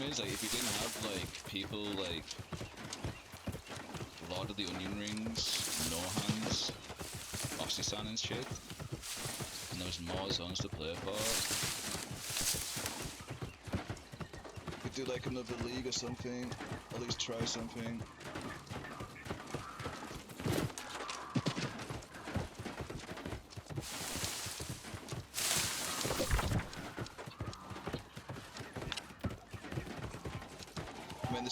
problem is, like, if you didn't have, like, people, like, Lord of the Onion Rings, No Hands, Bossy-san and shit, and there was more zones to play for, we could do, like, another league or something, at least try something. I mean, the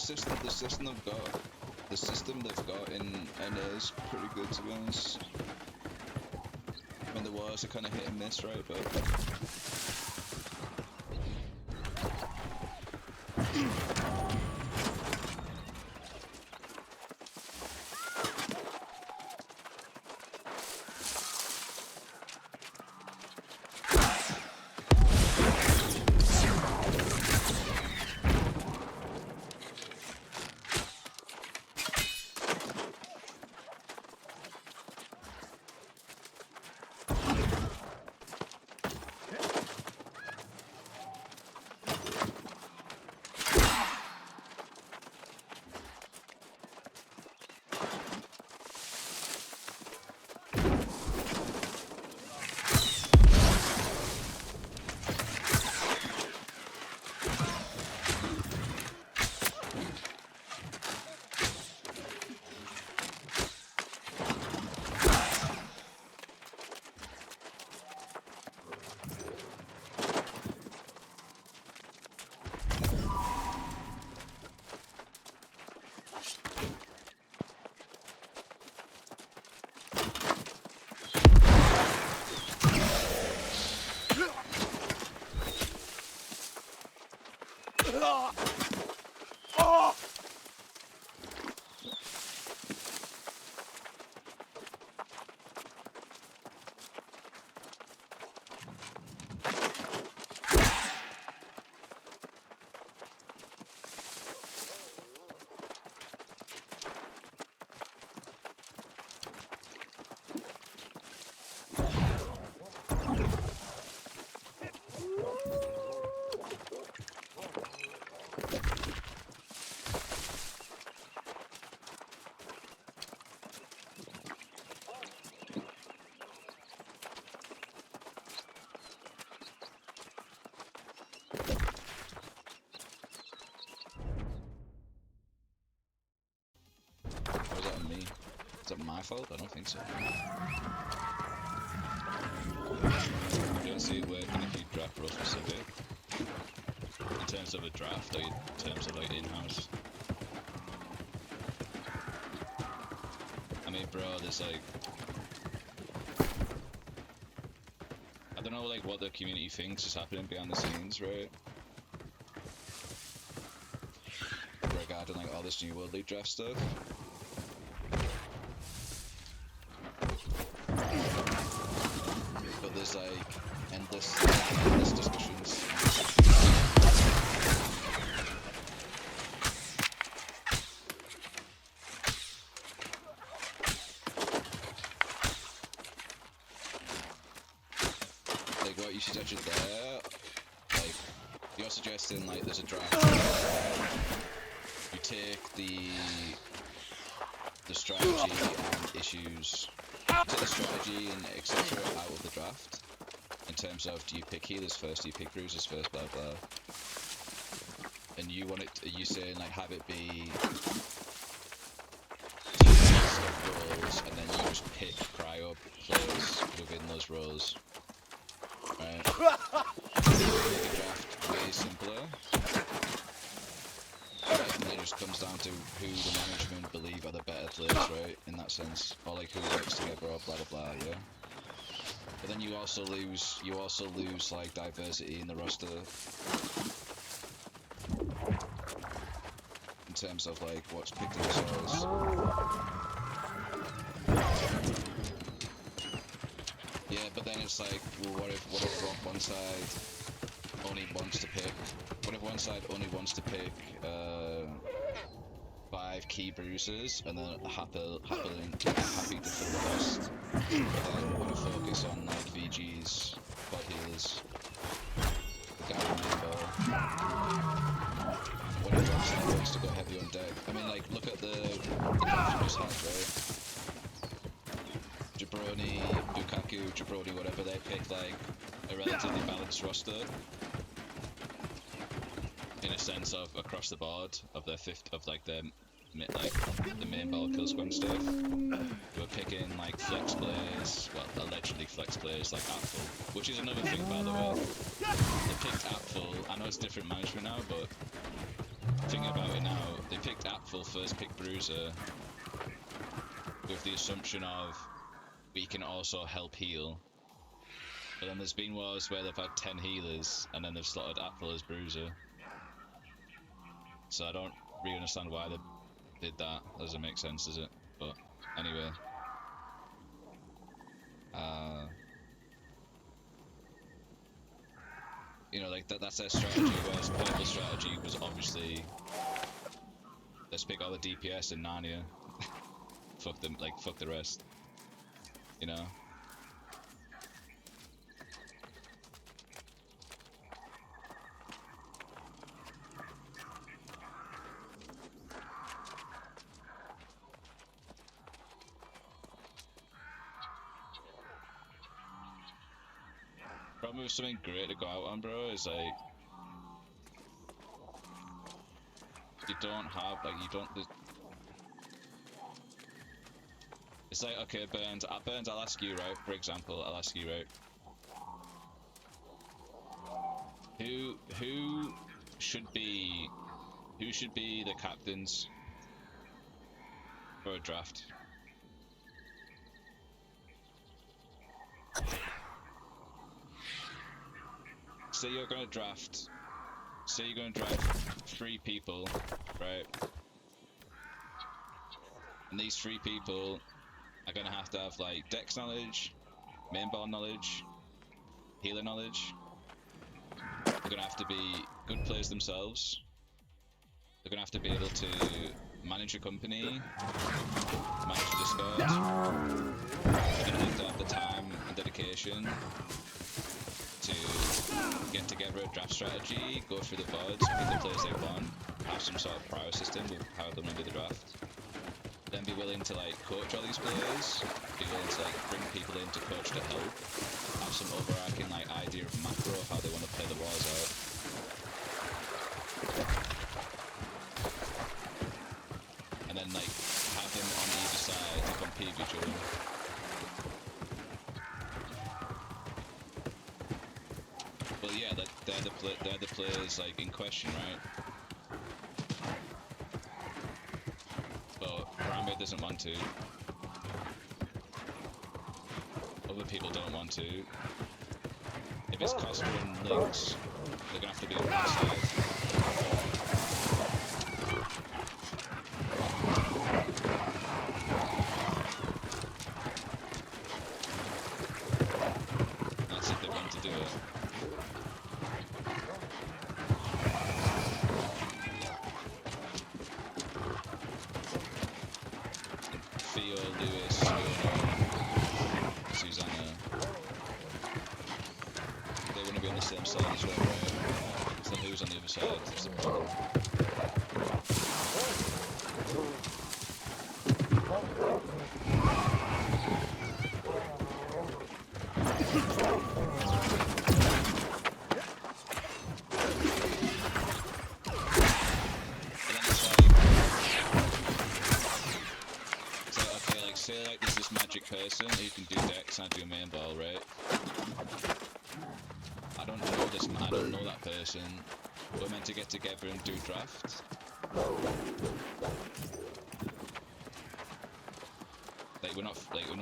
system they've got in NA is pretty good, to be honest. I mean, the wars are kind of hit and miss, right? But was that on me? Is that my fault? I don't think so. I don't see it working if you draft real specific. In terms of a draft, or in terms of like in-house. I mean, bro, there's like, I don't know, like what the community thinks is happening behind the scenes, right? Regarding like all this New World League draft stuff. But there's like endless discussions. Like what you suggested there, like you're suggesting like there's a draft. You take the strategy and issues. Take the strategy and etc. out of the draft. In terms of, do you pick healers first, do you pick bruisers first, blah blah. And you want it, are you saying like have it be roles and then you just pick cryo players within those roles. Right. Make a draft way simpler. And then it just comes down to who the management believe are the better players, right? In that sense. Or like who works together or blah blah blah, yeah? But then you also lose like diversity in the roster. In terms of like what's picked in the solos. Yeah, but then it's like, well, what if one side only wants to pick, what if one side only wants to pick 5 key bruisers and then happy to fill the rest, but then want to focus on like VGs, bot healers, the guy in the ball. to go heavy on deck. I mean, like, look at the draft just had, right? Jabroni, Lukaku, Jabroni, whatever, they picked like a relatively balanced roster. In a sense of across the board of their the main ball kill squad and stuff. They were picking like flex players, well, allegedly flex players like Apfel, which is another thing, by the way. They picked Apfel. I know it's different management now, but thinking about it now, they picked Apfel first, pick Bruiser, with the assumption of we can also help heal. But then there's been wars where they've had 10 healers and then they've slotted Apfel as Bruiser. So I don't really understand why they did that. Doesn't make sense, does it? But anyway. You know, like that's their strategy, whereas Purple's strategy was obviously let's pick all the DPS in Narnia. Fuck them, like fuck the rest. You know? Problem with something great to go out on, bro, is like you don't have it's like, okay, Burns, I'll ask you, right, for example, right, who should be the captains for a draft? Say you're gonna draft 3 people, right? And these 3 people are gonna have to have like dex knowledge, main ball knowledge, healer knowledge. They're gonna have to be good players themselves. They're gonna have to be able to manage a company, manage a Discord. They're gonna have to have the time and dedication to get together a draft strategy, go through the VODs, pick the players they want, have some sort of prior system with how they're going to do the draft. Then be willing to like coach all these players, be willing to like bring people in to coach to help, have some overarching like idea of macro of how they want to play the wars out. And then like have them on either side to compete with each other. Well, yeah, they're the players like in question, right? But Rambo doesn't want to. Other people don't want to. If it's Costa and Lynx, they're gonna have to be on one side. That's if they want to do it. Same side as well, right? So who's on the other side? That's the problem. Okay, like say like there's this magic person who can do dex and I do main ball, right? I don't know that person. We're meant to get together and do draft.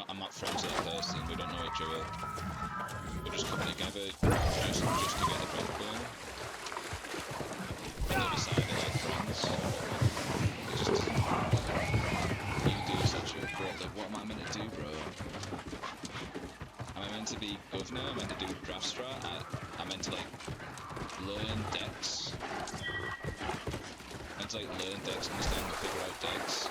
I'm not friends with that person. We don't know each other. We're just coming together just to get the draft going. On the other side, they're like friends. It's just you do such a bro. Like, what am I meant to do, bro? Am I meant to be governor? Am I meant to do draft strat? I'm meant to like learn decks. I'm meant to like learn decks, understand and figure out decks.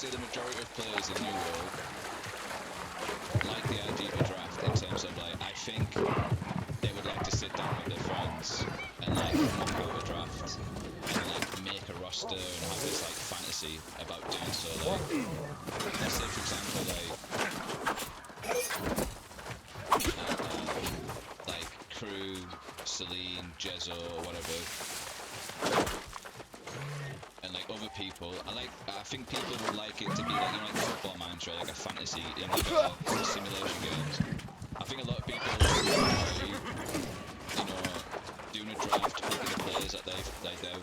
say the majority of players in New World like the idea of a draft in terms of like, I think they would like to sit down with their friends and like knock out a draft and like make a roster and have this like fantasy about doing so. Like, let's say for example like Crew, Celine, Jezzo, or whatever, and like other people. I think people would like it to be like, you know, like Football Manager, like a fantasy, you know, like simulation games. I think a lot of people enjoy, you know, doing a draft, picking the players that they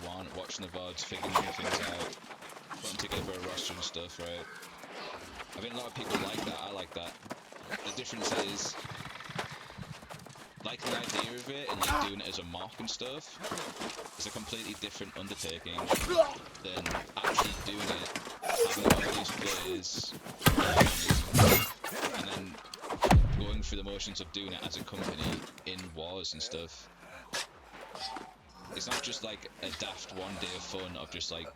want, watching the VODs, figuring things out, putting together a roster and stuff, right? I think a lot of people like that. I like that. The difference is, like the idea of it and like doing it as a mock and stuff is a completely different undertaking than actually doing it, having all these players, and then going through the motions of doing it as a company in wars and stuff. It's not just like a daft one day of fun of just like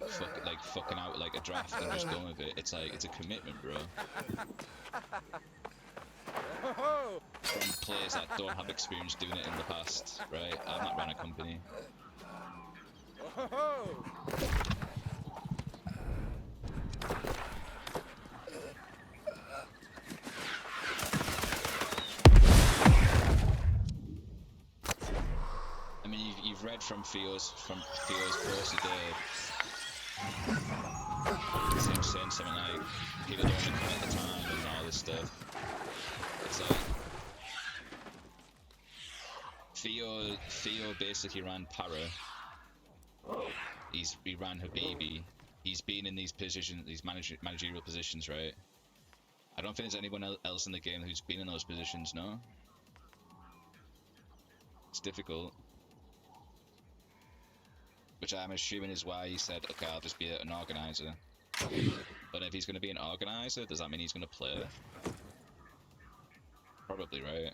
fucking out like a draft and just going with it. It's like, it's a commitment, bro. From players that don't have experience doing it in the past, right? I've not run a company. I mean, you've read from Theo's post today. It's him saying something like people don't want to come at the time and all this stuff. It's like Theo basically ran Para. He ran Habibi. He's been in these positions, these managerial positions, right? I don't think there's anyone else in the game who's been in those positions, no? It's difficult. Which I'm assuming is why he said, okay, I'll just be an organizer. But if he's going to be an organizer, does that mean he's going to play? Probably, right?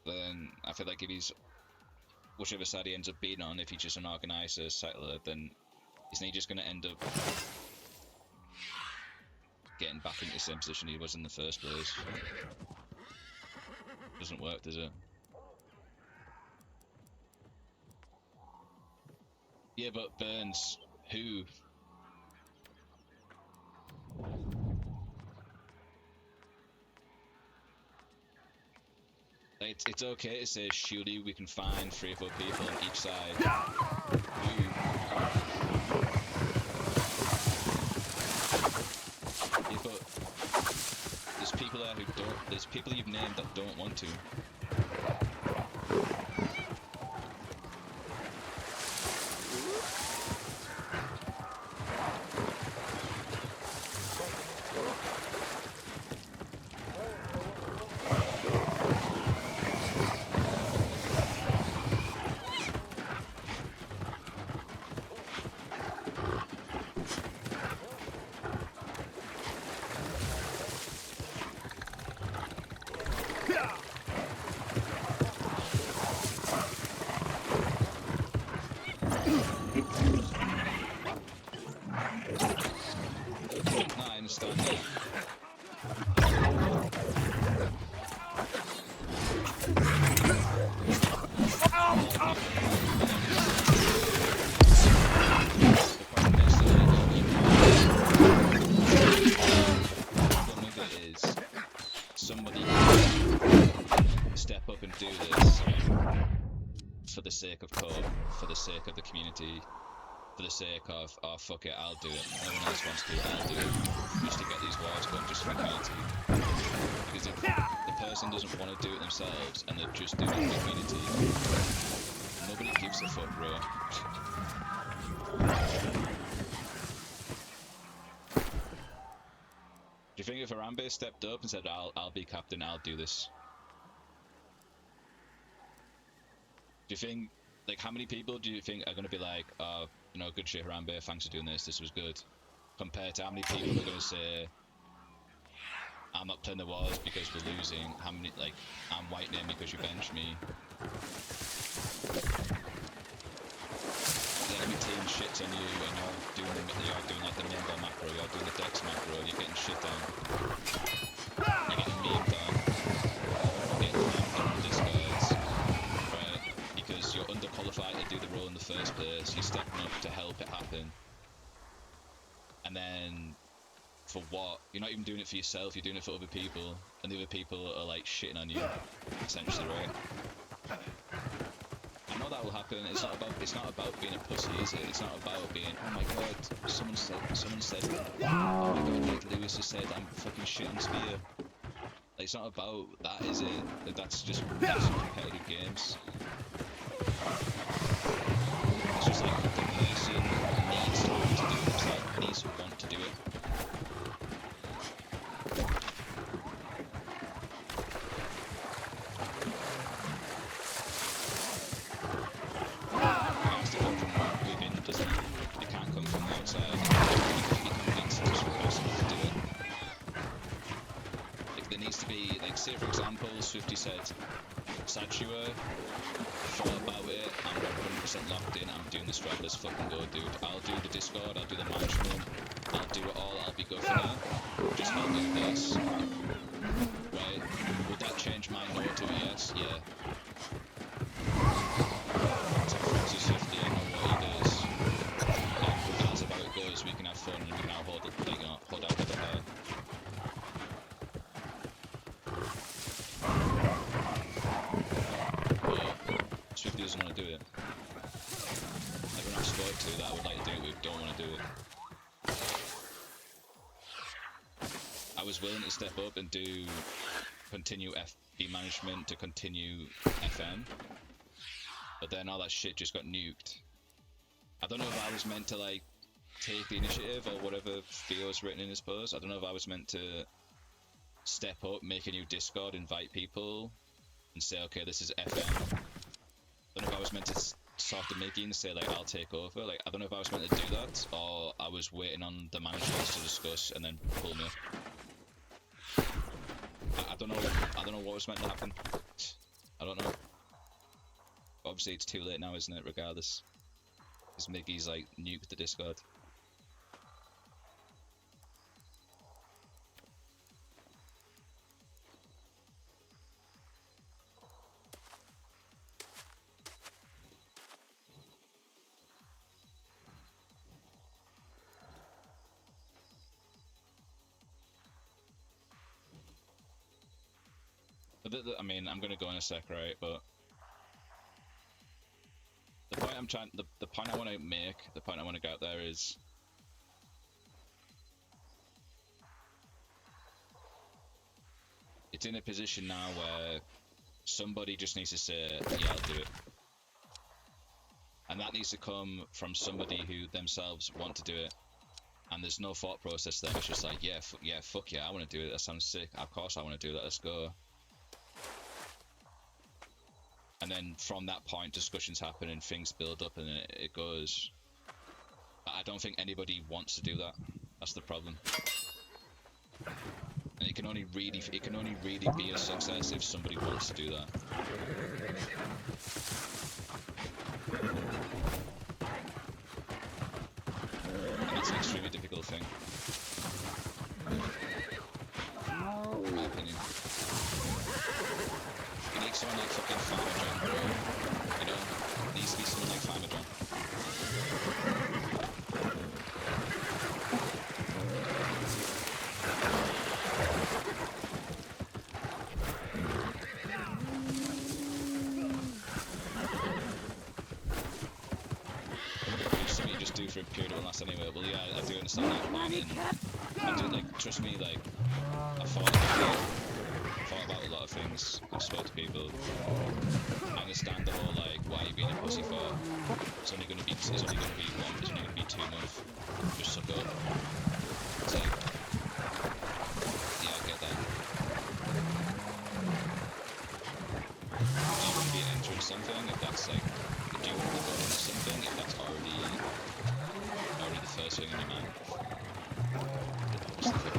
Then I feel like if he's whichever side he ends up being on, if he's just an organizer, settler, then isn't he just going to end up getting back into the same position he was in the first place? Doesn't work, does it? Yeah, but Burns, who? It's okay to say, surely we can find 3 or 4 people on each side. Who? Yeah, but there's people there who don't. There's people you've named that don't want to. Sake of co-op, for the sake of the community, for the sake of, oh fuck it, I'll do it, no one else wants to, I'll do it, just to get these wars going, just for the community. Because if the person doesn't want to do it themselves and they're just doing it for the community, nobody gives a fuck, bro. Do you think if Harambe stepped up and said, I'll be captain, I'll do this? Do you think, like, how many people do you think are going to be like, you know, good shit, Harambe, thanks for doing this was good, compared to how many people are going to say, I'm not playing the wars because we're losing, how many, like, I'm white name because you benched me. Then every team shits on you and you're doing like the main macro, you're doing the dex macro, you're getting shit down. You're getting memed down. You're getting memed down on Discords. Right? Because you're underqualified to do the role in the first place, you're stepping up to help it happen. And then, for what? You're not even doing it for yourself, you're doing it for other people. And the other people are like shitting on you, essentially, right? I know that will happen. It's not about being a pussy, is it? It's not about being, oh my god, someone said, oh my god, Nick Lewis has said I'm fucking shit on Spear. Like, it's not about that, is it? Like, that's competitive games. It's just like the person needs to want to do it themselves, needs to want to do it. Say for example, Swifty said, Satua, thought about it, I'm 100% locked in, I'm doing this job, let's fucking go, dude. I'll do the Discord, I'll do the management, I'll do it all, I'll be good for now. Just help me with this. Right? Would that change my no to a yes? Yeah. So Francis Swifty, I know what he does. Regardless of how it goes, we can have fun and we can now hold out with the power. Swifty doesn't want to do it. Everyone I've spoke to that I would like to do it with don't want to do it. I was willing to step up and continue FB management to continue FM, but then all that shit just got nuked. I don't know if I was meant to like take the initiative or whatever Theo's written in his post. I don't know if I was meant to step up, make a new Discord, invite people, and say, okay, this is FM. I don't know if I was meant to start the Mickey and say like I'll take over. Like I don't know if I was meant to do that or I was waiting on the managers to discuss and then pull me. I don't know what was meant to happen. I don't know. Obviously it's too late now, isn't it? Regardless, because Mickey's like nuked the Discord. I mean, I'm gonna go in a sec, right? But the point I want to make, the point I want to get out there is, it's in a position now where somebody just needs to say, yeah, I'll do it, and that needs to come from somebody who themselves want to do it, and there's no thought process there. It's just like, yeah, fuck yeah, I want to do it. That sounds sick. Of course, I want to do that. Let's go. And then from that point, discussions happen and things build up and it goes. But I don't think anybody wants to do that. That's the problem. And it can only really be a success if somebody wants to do that. And that's an extremely difficult thing. In my opinion. You need someone like fucking Farmer John, bro. You know? It needs to be someone like Farmer John. It's something you just do for a period of last anyway. Well, yeah, I do understand that point, and I do, like, trust me, like, I thought about a lot of things. I've spoke to people. I understand the whole like, why are you being a pussy for? It's only gonna be 2 months. Just suck up. It's like, yeah, I get that. Do you want to be entering something if that's like, do you want to go into something if that's already the first thing in your mind? What's the thing?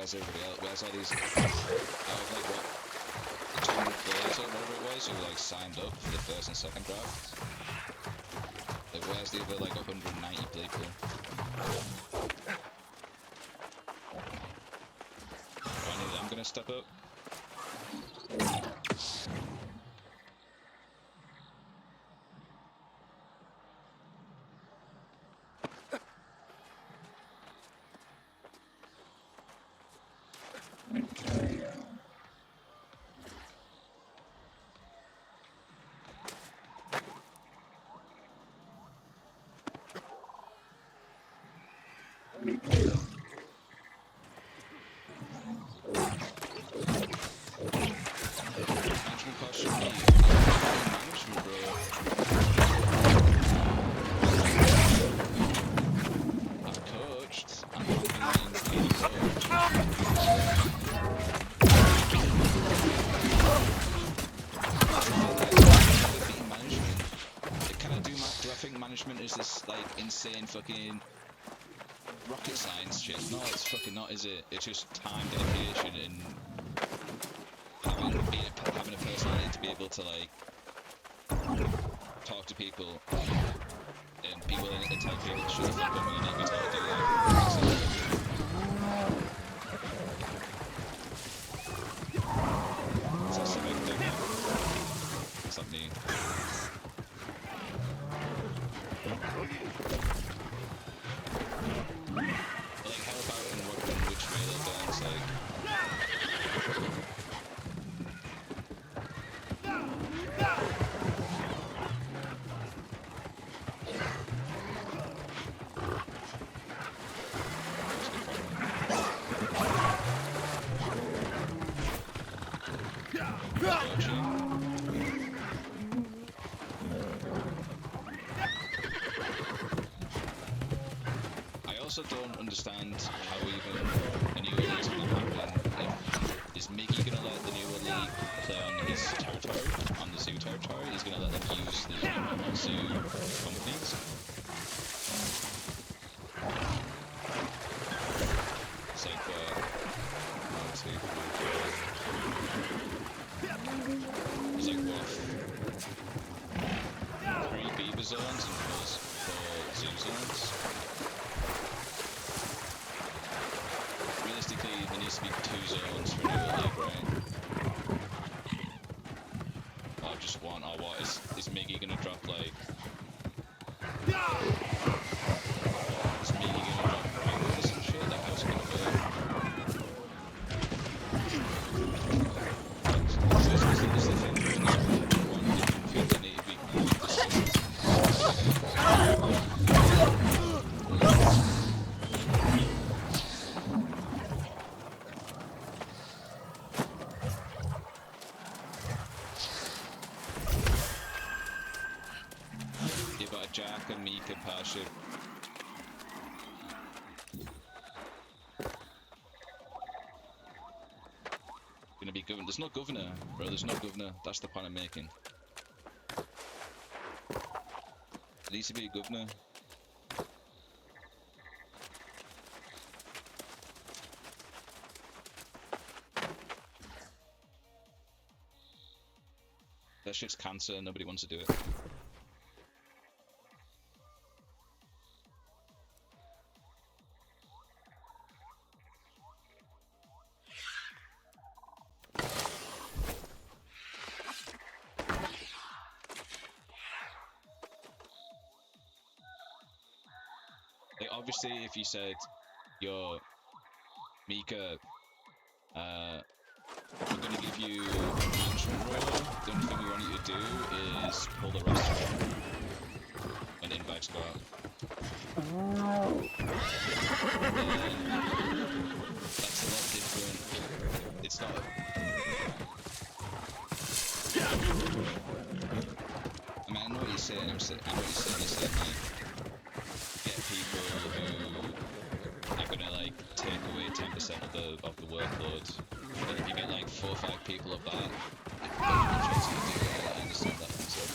where's everybody else? Where's all these, out of like what, 200 players or whatever it was who like signed up for the first and second draft? Like where's the other like 190 people? Finally, I'm gonna step up. Management is this like insane fucking rocket science shit. No, it's fucking not, is it? It's just time, dedication, and having a personality to be able to like talk to people and be willing to tell people to shut the fuck up when you need to be told to do that. Is that something different? What's that mean? Like, help out and work on which way they'll dance, like... I also don't understand how even a new league is going to happen. Is Mickey going to let the new league play on his territory, on the zoo territory? He's going to let them use the zoo companies? It's like, let's see. There's like, what? 3 beaver zones and 4 zoo zones? Realistically, there needs to be 2 zones for a new league, right? Or just 1, or what? Is Miggy gonna drop like... Is Miggy gonna drop rivals and shit? Like, how's it gonna work? Is the thing there's no one different field that need to be you've got a Jack and Mika partnership. Gonna be governor. There's no governor, bro. There's no governor. That's the point I'm making. There needs to be a governor. That shit's cancer and nobody wants to do it. Like, obviously, if you said, yo, Mika, we're gonna give you a management role, the only thing we want you to do is pull the restaurant when invites go out. That's a lot different. It's not... I mean, I know what you're saying, I know what you're saying, like, get people who are gonna like take away 10% of the workload. But if you get like 4 or 5 people of that, I understand that concept.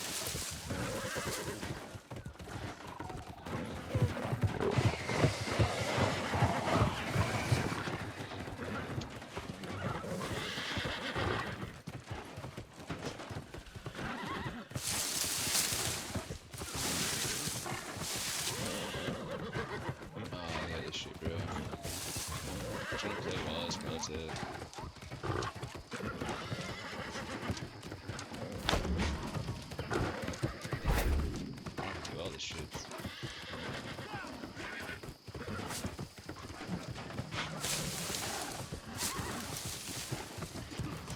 to. Do all this shit.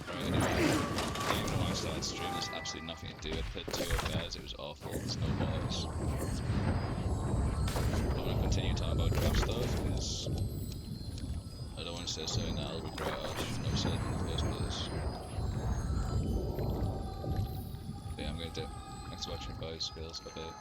Right, anyway, I don't even know why I started streaming. There's absolutely nothing to do. I played 2 affairs, it was awful. There's no bars. I want to continue talking about draft stuff because I don't want to say something that I'll regret. I should never said it in the first place. But yeah, I'm gonna do it. Thanks for watching, guys. Skills. Bye bye.